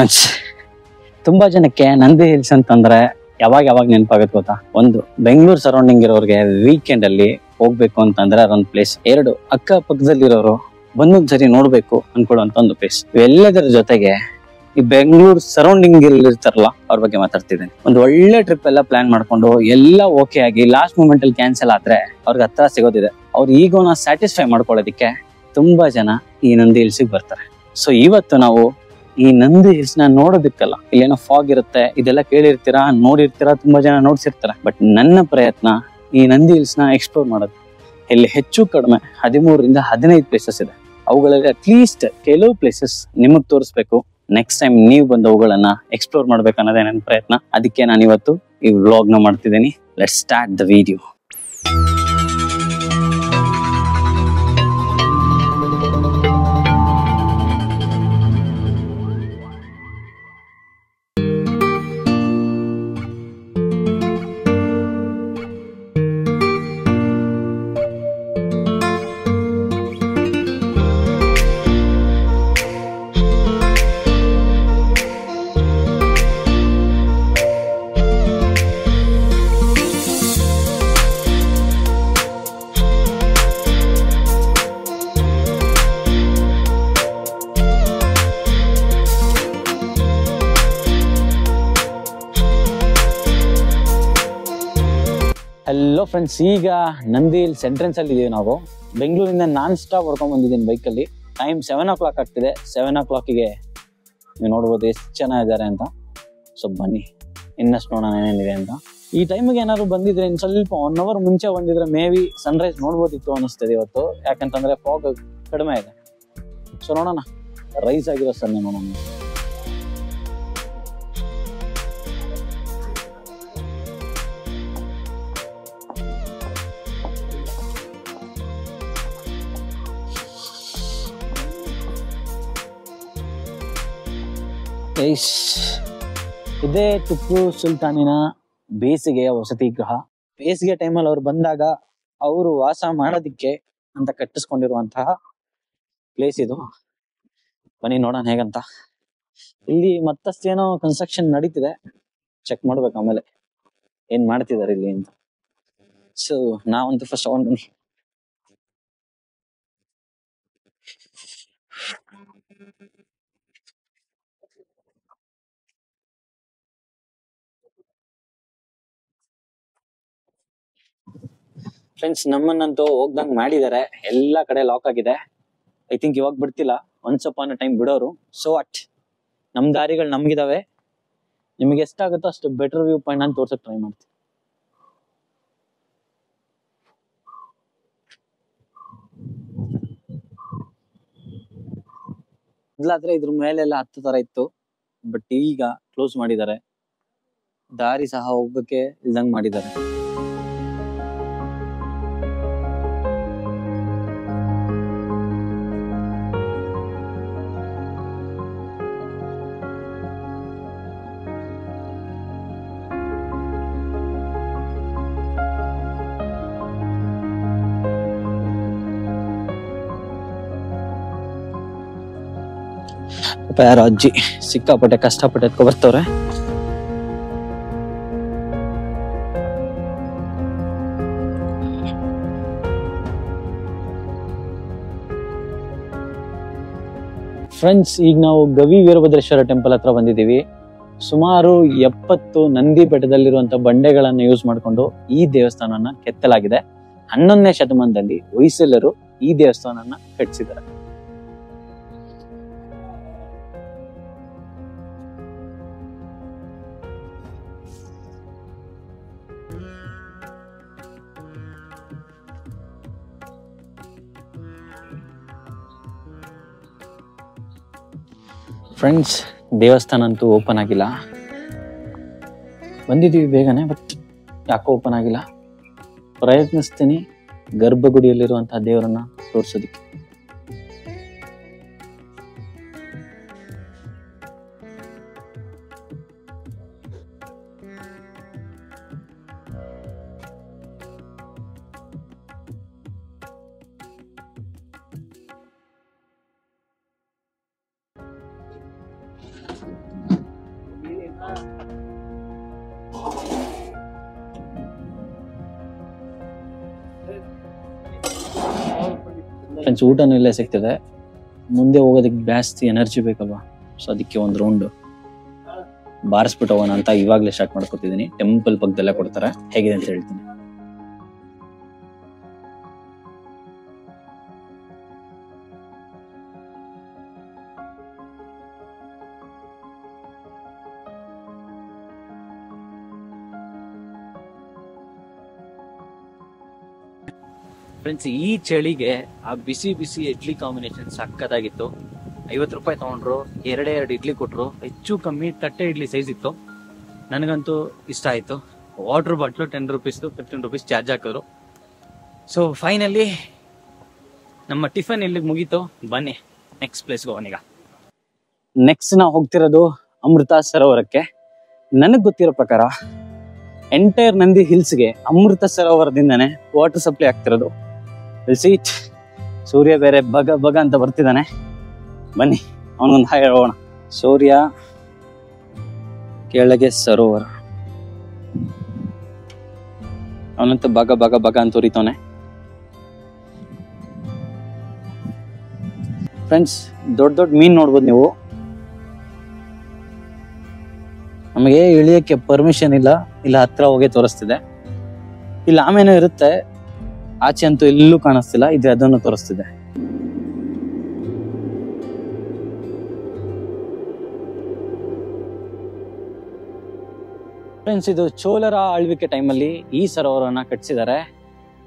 Friends, ತುಂಬಾ ಜನಕ್ಕೆ Nandi hills ಅಂತಂದ್ರೆ ಯಾವಾಗ ನೆನಪಾಗುತ್ತೆ ಗೊತ್ತಾ? ಒಂದು, ಬೆಂಗಳೂರು ಸರೌಂಡಿಂಗ್ ಇರೋರಿಗೆ ವೀಕೆಂಡ್ ಅಲ್ಲಿ ಹೋಗ್ಬೇಕು ಅಂತಂದ್ರೆ ಅದೊಂದು ಪ್ಲೇಸ್. ಎರಡು, ಅಕ್ಕ ಪಕ್ಕದಲ್ಲಿರೋರು ಒಂದೊಂದ್ಸರಿ ನೋಡ್ಬೇಕು ಅನ್ಕೊಳ್ಳುವಂತ ಒಂದು ಪ್ಲೇಸ್. ಇವೆಲ್ಲದರ ಜೊತೆಗೆ ಈ ಬೆಂಗಳೂರು ಸರೌಂಡಿಂಗ್ ಇರ್ತಾರಲ್ಲ ಅವ್ರ ಬಗ್ಗೆ ಮಾತಾಡ್ತಿದ್ದೇನೆ. ಒಂದು ಒಳ್ಳೆ ಟ್ರಿಪ್ ಎಲ್ಲ ಪ್ಲಾನ್ ಮಾಡ್ಕೊಂಡು ಎಲ್ಲ ಓಕೆ ಆಗಿ ಲಾಸ್ಟ್ ಮೂಮೆಂಟ್ ಅಲ್ಲಿ ಕ್ಯಾನ್ಸಲ್ ಆದ್ರೆ ಅವ್ರಿಗೆ ಹತ್ರ ಸಿಗೋದಿದೆ. ಅವ್ರ ಈಗೋನ ಸ್ಯಾಟಿಸ್ಫೈ ಮಾಡ್ಕೊಳ್ಳೋದಿಕ್ಕೆ ತುಂಬಾ ಜನ ಈ ನಂದಿ ಹಿಲ್ಸಿಗೆ ಬರ್ತಾರೆ. ಸೊ ಇವತ್ತು ನಾವು ಈ ನಂದಿ ಹಿಲ್ಸ್ ನ ನೋಡೋದಿಕ್ಕಲ್ಲ, ಇಲ್ಲೇನೋ ಫಾಗ್ ಇರುತ್ತೆ, ಇದೆಲ್ಲ ಕೇಳಿರ್ತೀರಾ, ನೋಡಿರ್ತೀರಾ, ತುಂಬಾ ಜನ ನೋಡ್ಸಿರ್ತಾರೆ. ಬಟ್ ನನ್ನ ಪ್ರಯತ್ನ ಈ ನಂದಿ ಹಿಲ್ಸ್ ನ ಎಕ್ಸ್ಪ್ಲೋರ್ ಮಾಡೋದು. ಇಲ್ಲಿ ಹೆಚ್ಚು ಕಡಿಮೆ 13ರಿಂದ 15 ಪ್ಲೇಸಸ್ ಇದೆ. ಅವುಗಳಲ್ಲಿ ಅಟ್ಲೀಸ್ಟ್ ಕೆಲವು ಪ್ಲೇಸಸ್ ನಿಮಗ್ ತೋರಿಸ್ಬೇಕು. ನೆಕ್ಸ್ಟ್ ಟೈಮ್ ನೀವು ಬಂದು ಅವುಗಳನ್ನ ಎಕ್ಸ್ಪ್ಲೋರ್ ಮಾಡ್ಬೇಕು ಅನ್ನೋದೇ ನನ್ನ ಪ್ರಯತ್ನ. ಅದಕ್ಕೆ ನಾನು ಇವತ್ತು ಈ ವ್ಲಾಗ್ ನ ಮಾಡ್ತಿದ್ದೀನಿ. Let's start the video. Hello friends, ಈಗ ನಂದಿ ಹಿಲ್ಸ್ ಎಂಟ್ರೆನ್ಸ್ ಅಲ್ಲಿ ಇದೀವಿ ನಾವು. ಬೆಂಗಳೂರಿಂದ ನಾನ್ ಸ್ಟಾಪ್ ಹೊಡ್ಕೊಂಡ್ ಬಂದಿದ್ದೀನಿ ಬೈಕಲ್ಲಿ. ಟೈಮ್ 7 o'clock ಆಗ್ತಿದೆ. 7 o'clockಗೆ ನೀವು ನೋಡ್ಬೋದು ಎಷ್ಟು ಚೆನ್ನಾಗಿದ್ದಾರೆ ಅಂತ. ಸೊ ಬನ್ನಿ ಇನ್ನಷ್ಟು ನೋಡೋಣ ಏನೇನಿದೆ ಅಂತ. ಈ ಟೈಮಿಗೆ ಏನಾದ್ರು ಬಂದಿದ್ರೆ ಇನ್ನು ಸ್ವಲ್ಪ 1 hour ಮುಂಚೆ ಬಂದಿದ್ರೆ ಮೇ ಬಿ ಸನ್ರೈಸ್ ನೋಡ್ಬೋದಿತ್ತು ಅನ್ನಿಸ್ತದೆ ಇವತ್ತು. ಯಾಕಂತಂದ್ರೆ ಫಾಗ್ ಕಡಿಮೆ ಇದೆ. ಸೊ ನೋಡೋಣ, ರೈಸ್ ಆಗಿರೋ ಸರ್ ನೋಡೋಣ. ಇದೇ ಟಿಪ್ಪು ಸುಲ್ತಾನಿನ ಬೇಸಿಗೆಯ ವಸತಿ ಗೃಹ. ಬೇಸಿಗೆ ಟೈಮಲ್ಲಿ ಅವ್ರು ಬಂದಾಗ ಅವರು ವಾಸ ಮಾಡೋದಿಕ್ಕೆ ಅಂತ ಕಟ್ಟಿಸ್ಕೊಂಡಿರುವಂತಹ ಪ್ಲೇಸ್ ಇದು. ಬನ್ನಿ ನೋಡೋಣ ಹೇಗಂತ. ಇಲ್ಲಿ ಮತ್ತಷ್ಟೇನೋ ಕನ್ಸ್ಟ್ರಕ್ಷನ್ ನಡೀತಿದೆ, ಚೆಕ್ ಮಾಡ್ಬೇಕು ಆಮೇಲೆ ಏನ್ ಮಾಡ್ತಿದ್ದಾರೆ ಇಲ್ಲಿ ಅಂತ. ಸೊ ನಾವಂತೂ ಫಸ್ಟ್ ತಗೊಂಡು ಫ್ರೆಂಡ್ಸ್, ನಮ್ಮನ್ನಂತೂ ಹೋಗ್ದಂಗ್ ಮಾಡಿದ್ದಾರೆ. ಎಲ್ಲಾ ಕಡೆ ಲಾಕ್ ಆಗಿದೆ. ಐ ಥಿಂಕ್ ಇವಾಗ ಬಿಡ್ತಿಲ್ಲ, ಒನ್ಸ್ ಅಪಾನ್ ಅ ಟೈಮ್ ಬಿಡೋರು. ಸೊ ಅಟ್ ನಮ್ ದಾರಿಗಳು ನಮ್ಗಿದಾವೆ. ನಿಮ್ಗೆ ಎಷ್ಟಾಗುತ್ತೋ ಅಷ್ಟು ಬೆಟರ್ ವ್ಯೂ ಪಾಯಿಂಟ್ ನಾನು ತೋರ್ಸಕ್ ಟ್ರೈ ಮಾಡ್ತೀನಿ. ಮೊದ್ಲಾದ್ರೆ ಇದ್ರ ಮೇಲೆಲ್ಲ ಹತ್ತು ತರ ಇತ್ತು, ಬಟ್ ಈಗ ಕ್ಲೋಸ್ ಮಾಡಿದ್ದಾರೆ. ದಾರಿ ಸಹ ಹೋಗಕ್ಕೆ ಇಲ್ದಂಗ್ ಮಾಡಿದ್ದಾರೆ. ಯಾರೋ ಅಜ್ಜಿ ಸಿಕ್ಕಾಪಟ್ಟೆ ಕಷ್ಟಪಟ್ಟು ಎತ್ಕೊ ಬರ್ತವ್ರೆ. ಫ್ರೆಂಡ್ಸ್, ಈಗ ನಾವು ಗವಿ ವೀರಭದ್ರೇಶ್ವರ ಟೆಂಪಲ್ ಹತ್ರ ಬಂದಿದ್ದೀವಿ. ಸುಮಾರು 70 ನಂದಿ ಬೆಟ್ಟದಲ್ಲಿರುವಂತಹ ಬಂಡೆಗಳನ್ನ ಯೂಸ್ ಮಾಡಿಕೊಂಡು ಈ ದೇವಸ್ಥಾನನ ಕೆತ್ತಲಾಗಿದೆ. 11ನೇ ಶತಮಾನದಲ್ಲಿ ಹೊಯ್ಸಳರು ಈ ದೇವಸ್ಥಾನನ ಕಟ್ಟಿಸಿದ್ದಾರೆ. ಫ್ರೆಂಡ್ಸ್, ದೇವಸ್ಥಾನ ಅಂತೂ ಓಪನ್ ಆಗಿಲ್ಲ. ಬಂದಿದ್ದೀವಿ ಬೇಗನೆ, ಬಟ್ ಯಾಕೋ ಓಪನ್ ಆಗಿಲ್ಲ. ಪ್ರಯತ್ನಿಸ್ತೀನಿ ಗರ್ಭಗುಡಿಯಲ್ಲಿರುವಂತಹ ದೇವರನ್ನ ತೋರ್ಸೋದಿಕ್ಕೆ. ಫ್ರೆಂಡ್ಸ್ ಊಟನೂ ಇಲ್ಲೇ ಸಿಗ್ತದೆ. ಮುಂದೆ ಹೋಗೋದಕ್ಕೆ ಜಾಸ್ತಿ ಎನರ್ಜಿ ಬೇಕಲ್ವಾ, ಸೊ ಅದಕ್ಕೆ ಒಂದು ರೌಂಡ್ ಬಾರಿಸ್ಬಿಟ್ಟು ಹೋಗೋಣ ಅಂತ ಇವಾಗಲೇ ಸ್ಟಾರ್ಟ್ ಮಾಡ್ಕೊತಿದ್ದೀನಿ. ಟೆಂಪಲ್ ಪಕ್ಕದಲ್ಲೇ ಕೊಡ್ತಾರೆ, ಹೇಗಿದೆ ಅಂತ ಹೇಳ್ತೀನಿ. ಫ್ರೆಂಡ್ಸ್ ಈ ಚಳಿಗೆ ಆ ಬಿಸಿ ಬಿಸಿ ಇಡ್ಲಿ ಕಾಂಬಿನೇಷನ್ ಸಕ್ಕತ್ತಾಗಿತ್ತು. 50 ರೂಪಾಯಿ ತಗೊಂಡ್ರು, ಎರಡೇ 2 ಇಡ್ಲಿ ಕೊಟ್ರು. ಹೆಚ್ಚು ಕಮ್ಮಿ ತಟ್ಟೆ ಇಡ್ಲಿ ಸೈಜ್ ಇತ್ತು. ನನಗಂತೂ ಇಷ್ಟ ಆಯ್ತು. ವಾಟರ್ ಬಾಟ್ಲು 10 ರೂಪೀಸ್ದು 15 ರೂಪೀಸ್ ಚಾರ್ಜ್ ಹಾಕಿದ್ರು. ಸೊ ಫೈನಲಿ ನಮ್ಮ ಟಿಫನ್ ಇಲ್ಲಿಗೆ ಮುಗೀತು. ಬನ್ನಿ ನೆಕ್ಸ್ಟ್ ಪ್ಲೇಸ್ಗೆ ಹೋಗೋಣ. ಈಗ ನೆಕ್ಸ್ಟ್ ನಾವು ಹೋಗ್ತಿರೋದು ಅಮೃತ ಸರೋವರಕ್ಕೆ. ನನಗೆ ಗೊತ್ತಿರೋ ಪ್ರಕಾರ ಎಂಟೈರ್ ನಂದಿ ಹಿಲ್ಸ್ಗೆ ಅಮೃತ ಸರೋವರದಿಂದಾನೆ ವಾಟರ್ ಸಪ್ಲೈ ಆಗ್ತಿರೋದು. ಸೀಟ್ ಸೂರ್ಯ ಬೇರೆ ಬಗ ಬಗ ಅಂತ ಬರ್ತಿದ್ದಾನೆ. ಬನ್ನಿ ಅವನೊಂದು ಹಾಯ್ ಹೇಳೋಣ. ಸೂರ್ಯ ಕೆಳಗೆ ಸರೋವರ, ಅವನಂತ ಬಗ ಬಗ ಬಗ ಅಂತ ಉರಿತವನೆ. ಫ್ರೆಂಡ್ಸ್ ದೊಡ್ಡ ದೊಡ್ಡ ಮೀನ್ ನೋಡ್ಬೋದು ನೀವು. ನಮಗೆ ಇಳಿಯಕ್ಕೆ ಪರ್ಮಿಷನ್ ಇಲ್ಲ, ಇಲ್ಲ ಹತ್ರ ಹೋಗಿ ತೋರಿಸ್ತಿದೆ. ಇಲ್ಲಿ ಆಮೇಲೆ ಇರುತ್ತೆ, ಆಚೆ ಅಂತೂ ಎಲ್ಲೂ ಕಾಣಿಸ್ತಿಲ್ಲ. ಇದು ಅದನ್ನು ತೋರಿಸ್ತಿದೆ. ಫ್ರೆಂಡ್ಸ್ ಇದು ಚೋಳರ ಆಳ್ವಿಕೆ ಟೈಮಲ್ಲಿ ಈ ಸರೋವರನ ಕಟ್ಟಿಸಿದ್ದಾರೆ.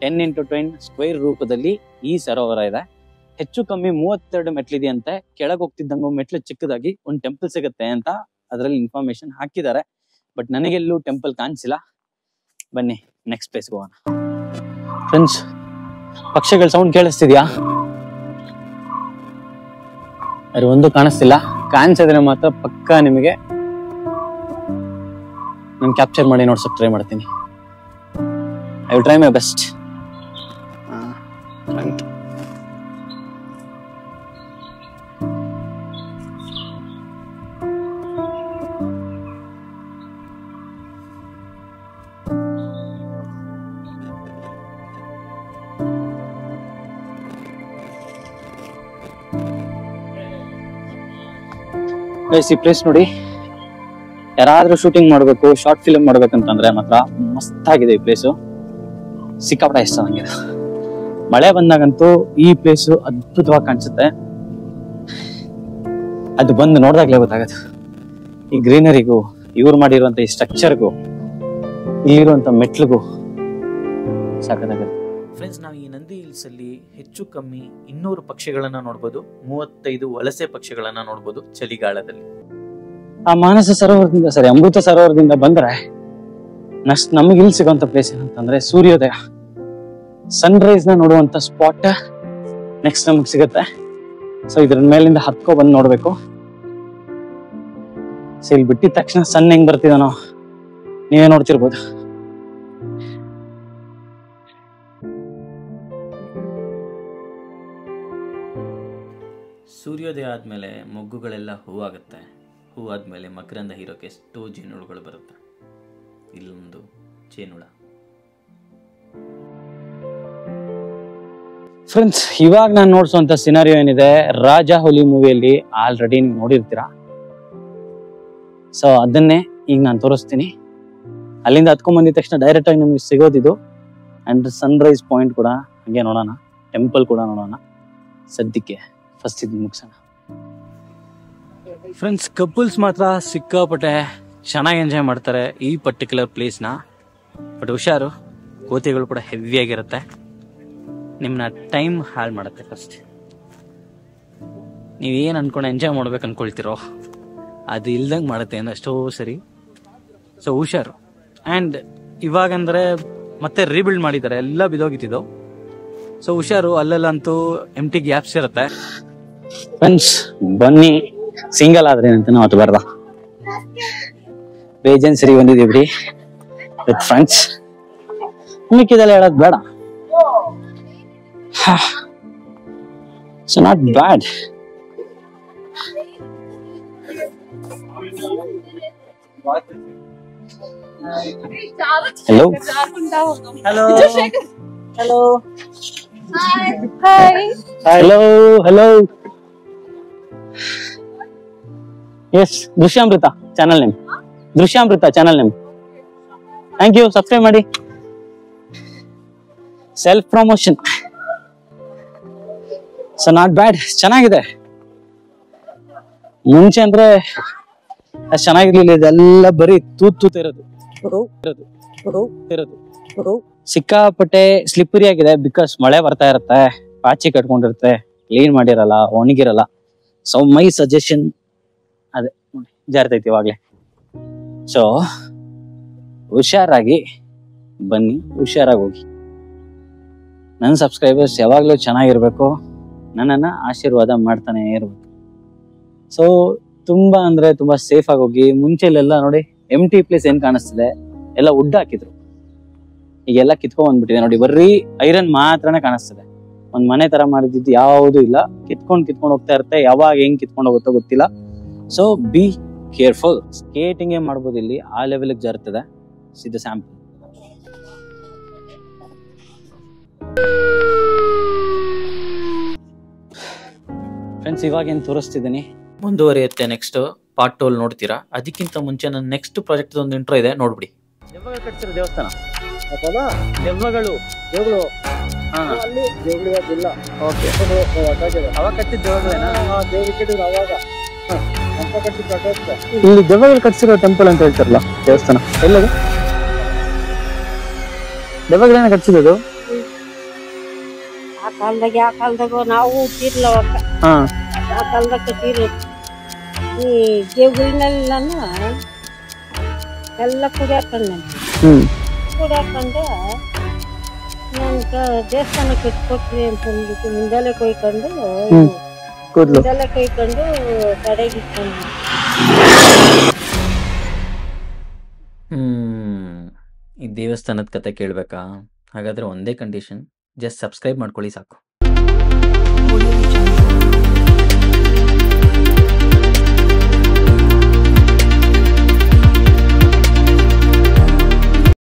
10x10 ಸ್ಕ್ವೇರ್ ರೂಪದಲ್ಲಿ ಈ ಸರೋವರ ಇದೆ. ಹೆಚ್ಚು ಕಮ್ಮಿ 32 ಮೆಟ್ಲಿದೆಯಂತೆ. ಕೆಳಗೆ ಹೋಗ್ತಿದ್ದಂಗೂ ಮೆಟ್ಲು ಚಿಕ್ಕದಾಗಿ ಒಂದು ಟೆಂಪಲ್ ಸಿಗುತ್ತೆ ಅಂತ ಅದರಲ್ಲಿ ಇನ್ಫಾರ್ಮೇಶನ್ ಹಾಕಿದ್ದಾರೆ. ಬಟ್ ನನಗೆಲ್ಲೂ ಟೆಂಪಲ್ ಕಾಣಿಸಿಲ್ಲ. ಬನ್ನಿ ನೆಕ್ಸ್ಟ್ ಪ್ಲೇಸ್ಗೆ ಹೋಗೋಣ. ಫ್ರೆಂಡ್ಸ್ ಪಕ್ಷಿಗಳ ಸೌಂಡ್ ಕೇಳಿಸ್ತಿದ್ಯಾ? ಅದು ಒಂದು ಕಾಣಿಸ್ತಿಲ್ಲ. ಕಾಣಿಸಿದ್ರೆ ಮಾತ್ರ ಪಕ್ಕಾ ನಿಮಗೆ ನಾನು ಕ್ಯಾಪ್ಚರ್ ಮಾಡಿ ನೋಡ್ಸಕ್ ಟ್ರೈ ಮಾಡ್ತೀನಿ. I will try my best. ಈ ಪ್ಲೇಸ್ ನೋಡಿ, ಯಾರಾದ್ರೂ ಶೂಟಿಂಗ್ ಮಾಡ್ಬೇಕು, ಶಾರ್ಟ್ ಫಿಲ್ಮ್ ಮಾಡ್ಬೇಕಂತಂದ್ರೆ ಮಾತ್ರ ಮಸ್ತ್ ಆಗಿದೆ ಈ ಪ್ಲೇಸು. ಸಿಕ್ಕಾಪಟ್ಟೆ ಇಷ್ಟ ನಂಗೆ. ಮಳೆ ಬಂದಾಗಂತೂ ಈ ಪ್ಲೇಸು ಅದ್ಭುತವಾಗಿ ಕಾಣಿಸುತ್ತೆ. ಅದು ಬಂದು ನೋಡ್ದಾಗ್ಲೇ ಗೊತ್ತಾಗತ್ತೆ. ಈ ಗ್ರೀನರಿಗೂ, ಇವ್ರು ಮಾಡಿರುವಂತ ಈ ಸ್ಟ್ರಕ್ಚರ್ಗೂ, ಇಲ್ಲಿರುವಂತ ಮೆಟ್ಲಿಗೂ ಸಾಕಾಗತ್ತೆ. ಫ್ರೆಂಡ್ಸ್ ನಾವು ಈ ನಂದಿ ಹಿಲ್ಸ್ ಅಲ್ಲಿ ಹೆಚ್ಚು ಕಮ್ಮಿ 200 ಪಕ್ಷಿಗಳನ್ನ ನೋಡ್ಬೋದು. 35 ವಲಸೆ ಪಕ್ಷಿಗಳನ್ನ ನೋಡ್ಬೋದು ಚಳಿಗಾಲದಲ್ಲಿ. ಆ ಮಾನಸ ಸರೋವರದಿಂದ ಅಮೃತ ಸರೋವರದಿಂದ ಬಂದ್ರೆ ನೆಕ್ಸ್ಟ್ ನಮಗೆ ಇಲ್ಲಿ ಸಿಗುವಂತ ಪ್ಲೇಸ್ ಏನಂತಂದ್ರೆ ಸೂರ್ಯೋದಯ, ಸನ್ ರೈಸ್ ನ ನೋಡುವಂತ ಸ್ಪಾಟ್ ನೆಕ್ಸ್ಟ್ ನಮಗ್ ಸಿಗುತ್ತೆ. ಸೊ ಇದ್ರ ಮೇಲಿಂದ ಹತ್ಕೊ ಬಂದು ನೋಡ್ಬೇಕು. ಸೊ ಇಲ್ಲಿ ಬಿಟ್ಟಿದ ತಕ್ಷಣ ಸನ್ ಹೆಂಗ್ ಬರ್ತಿದಾನೋ ನೀವೇ ನೋಡ್ತಿರ್ಬೋದು. ಸೂರ್ಯೋದಯ ಆದಮೇಲೆ ಮೊಗ್ಗುಗಳೆಲ್ಲ ಹೂವಾಗುತ್ತೆ. ಹೂವಾದ್ಮೇಲೆ ಮಕರಂದ ಹೀರೋಕ್ಕೆ ಎಷ್ಟೋ ಜೇನುಹುಳುಗಳು ಬರುತ್ತೆ. ಇಲ್ಲೊಂದು ಜೇನುಹುಳ. ಫ್ರೆಂಡ್ಸ್ ಇವಾಗ ನಾನು ನೋಡ್ಸುವಂತ ಸಿನಾರಿಯೋ ಏನಿದೆ, ರಾಜ ಹುಲಿ ಮೂವಿಯಲ್ಲಿ ಆಲ್ರೆಡಿ ನೀವು ನೋಡಿರ್ತೀರಾ. ಸೊ ಅದನ್ನೇ ಈಗ ನಾನು ತೋರಿಸ್ತೀನಿ. ಅಲ್ಲಿಂದ ಹತ್ಕೊಂಡ್ ಬಂದಿದ ತಕ್ಷಣ ಡೈರೆಕ್ಟ್ ಆಗಿ ನಮ್ಗೆ ಸಿಗೋದಿದು. ಅಂಡ್ ಸನ್ ರೈಸ್ ಪಾಯಿಂಟ್ ಕೂಡ ಹಂಗೆ ನೋಡೋಣ, ಟೆಂಪಲ್ ಕೂಡ ನೋಡೋಣ. ಸದ್ಯಕ್ಕೆ ಫಸ್ಟ್ ಇದು ಮುಗಿಸೋಣ. ಫ್ರೆಂಡ್ಸ್ ಕಪಲ್ಸ್ ಮಾತ್ರ ಸಿಕ್ಕಾಪಟ್ಟೆ ಚೆನ್ನಾಗಿ ಎಂಜಾಯ್ ಮಾಡ್ತಾರೆ ಈ ಪರ್ಟಿಕ್ಯುಲರ್ ಪ್ಲೇಸ್ನ. ಬಟ್ ಹುಷಾರು, ಕೋತಿಗಳು ಕೂಡ ಹೆವಿ ಆಗಿರುತ್ತೆ, ನಿಮ್ಮನ್ನ ಟೈಮ್ ಹಾಳು ಮಾಡುತ್ತೆ. ಫಸ್ಟ್ ನೀವೇನು ಅನ್ಕೊಂಡು ಎಂಜಾಯ್ ಮಾಡ್ಬೇಕು ಅನ್ಕೊಳ್ತಿರೋ ಅದು ಇಲ್ದಂಗೆ ಮಾಡುತ್ತೆ ಅಂದ್ರೆ ಅಷ್ಟೋ ಸರಿ. ಸೊ ಹುಷಾರು. ಆ್ಯಂಡ್ ಇವಾಗಂದ್ರೆ ಮತ್ತೆ ರೀಬಿಲ್ಡ್ ಮಾಡಿದ್ದಾರೆ, ಎಲ್ಲ ಬಿದೋಗಿತ್ತಿದ್ದು. ಸೊ ಹುಷಾರು, ಅಲ್ಲೆಲ್ಲಂತೂ ಎಂಟಿ ಗ್ಯಾಪ್ಸ್ ಇರುತ್ತೆ. ಫ್ರೆಂಡ್ಸ್ ಬನ್ನಿ, ಸಿಂಗಲ್ ಆದ್ರೆ ಅಂತ ನಾವು ಬರ್ದ ಬೇಜನ್ ಸರಿ ಬಂದಿದ್ದೀವಿ ಬಿಡಿ ವಿತ್ ಫ್ರೆಂಡ್ಸ್. ಮಿಕ್ಕಿದೆಲ್ಲ ಹೇಳೋದು ಬೇಡ. So not bad. Hello. Hello. Hello. Hello hello. Yes, Drishyamrita channel name. Drishyamrita channel name. Thank you, subscribe ಮಾಡಿ. Self promotion. So not bad, ಚೆನ್ನಾಗಿದೆ. ಮುಂಚೆ ಅಂದ್ರೆ ಅಷ್ಟು ಚೆನ್ನಾಗಿರ್ಲಿಲ್ಲ, ಇದೆಲ್ಲ ಬರೀ ತೂತ್ ಇರೋದು. ಸಿಕ್ಕಾಪಟ್ಟೆ ಸ್ಲಿಪ್ಪರಿ ಆಗಿದೆ, ಬಿಕಾಸ್ ಮಳೆ ಬರ್ತಾ ಇರುತ್ತೆ, ಪಾಚಿ ಕಟ್ಕೊಂಡಿರುತ್ತೆ, ಕ್ಲೀನ್ ಮಾಡಿರಲ್ಲ, ಒಣಗಿರಲ್ಲ. ಸೊ ಮೈ ಸಜೆಷನ್ ಅದೇ, ಜಾರ್ತೈತಿ ಇವಾಗ್ಲೇ. ಸೊ ಹುಷಾರಾಗಿ ಬನ್ನಿ, ಹುಷಾರಾಗಿ ಹೋಗಿ. ನನ್ನ ಸಬ್ಸ್ಕ್ರೈಬರ್ಸ್ ಯಾವಾಗ್ಲೂ ಚೆನ್ನಾಗಿರ್ಬೇಕು, ನನ್ನನ್ನ ಆಶೀರ್ವಾದ ಮಾಡ್ತಾನೆ ಇರ್ಬೇಕು. ಸೊ ತುಂಬಾ ಅಂದ್ರೆ ತುಂಬಾ ಸೇಫ್ ಆಗಿ ಹೋಗಿ. ಮುಂಚೆಲೆಲ್ಲ ನೋಡಿ ಎಂಟಿ ಪ್ಲೇಸ್ ಏನ್ ಕಾಣಿಸ್ತಿದೆ, ಎಲ್ಲ ವುಡ್ ಹಾಕಿದ್ರು, ಈಗೆಲ್ಲ ಕಿತ್ಕೊಂಡ್ ಬಂದ್ಬಿಟ್ಟಿದೆ ನೋಡಿ, ಬರೀ ಐರನ್ ಮಾತ್ರನೇ ಕಾಣಿಸ್ತದೆ. ಒಂದ್ ಮನೆ ತರ ಮಾಡಿದ್ದು ಯಾವುದು ಇಲ್ಲ, ಕಿತ್ಕೊಂಡ್ ಹೋಗ್ತಾ ಇರುತ್ತೆ, ಯಾವಾಗ ಹೆಂಗ್ ಕಿತ್ಕೊಂಡು ಹೋಗುತ್ತೋ ಗೊತ್ತಿಲ್ಲ. So be careful. ಸ್ಕೇಟಿಂಗ್ ಮಾಡ್ಬೋದು ಇಲ್ಲಿ, ಆ ಲೆವೆಲ್ ಜಾರ್ತದೆ. ಇದು ಸ್ಯಾಂಪಲ್. ಫ್ರೆಂಡ್ಸ್, ಇವಾಗ ಏನ್ ತೋರಿಸ್ತಿದ್ದೀನಿ, ಮುಂದುವರಿಯುತ್ತೆ. ನೆಕ್ಸ್ಟ್ ಪಾರ್ಟ್ 2 ನೋಡ್ತೀರಾ. ಅದಕ್ಕಿಂತ ಮುಂಚೆ ನನ್ನ ನೆಕ್ಸ್ಟ್ ಪ್ರಾಜೆಕ್ಟ್ ಒಂದು ಇಂಟ್ರೋ ಇದೆ, ನೋಡ್ಬಿಡಿ. ದೆವ್ವಗಳು ಕಟ್ಸಿರೋ ದೇವಸ್ಥಾನ. ದೆವ್ವಗಳು ಓಕೆ, ಅವಾಗ ಕಟ್ಟಿದ ಇಲ್ಲಿ ದೆವ್ವಗಳು ಕಟ್ಸಿರೋ ಟೆಂಪಲ್ ಅಂತ ಹೇಳ್ತಾರಲ್ಲ, ದೇವಸ್ಥಾನ ಎಲ್ಲದು? ದೆವ್ವಗಳೇನ ಕಟ್ಸಿರೋದು? ಆ ಕಾಲದಾಗ ನಾವು ಹುಟ್ಟಿರ್ಲ ಹಾ, ಆ ಕಾಲದಾಗ ಕಟ್ಟಿರೋದು. ಈ ದೇವ್ಗಳನ್ನೆಲ್ಲನ ಎಲ್ಲ ಕುಡಿಯಾಕೊಂಡು ನನ್ ದೇವಸ್ಥಾನ ಕಟ್ಕೊಟ್ರಿ ಅಂತ ಅಂದ್ಬಿಟ್ಟು ಮುಂದೆಲೆ ಕೊಯ್ಕೊಂಡು ಮುಂದೆಲೆ ಕೊಯ್ಕೊಂಡು ಕಡೆಗೆ ಇಟ್ಕೊಂಡು. ಈ ದೇವಸ್ಥಾನದ ಕತೆ ಕೇಳ್ಬೇಕಾ? ಹಾಗಾದ್ರೆ ಒಂದೇ ಕಂಡೀಷನ್, ಜಸ್ಟ್ ಸಬ್ಸ್ಕ್ರೈಬ್ ಮಾಡ್ಕೊಳ್ಳಿ ಸಾಕು.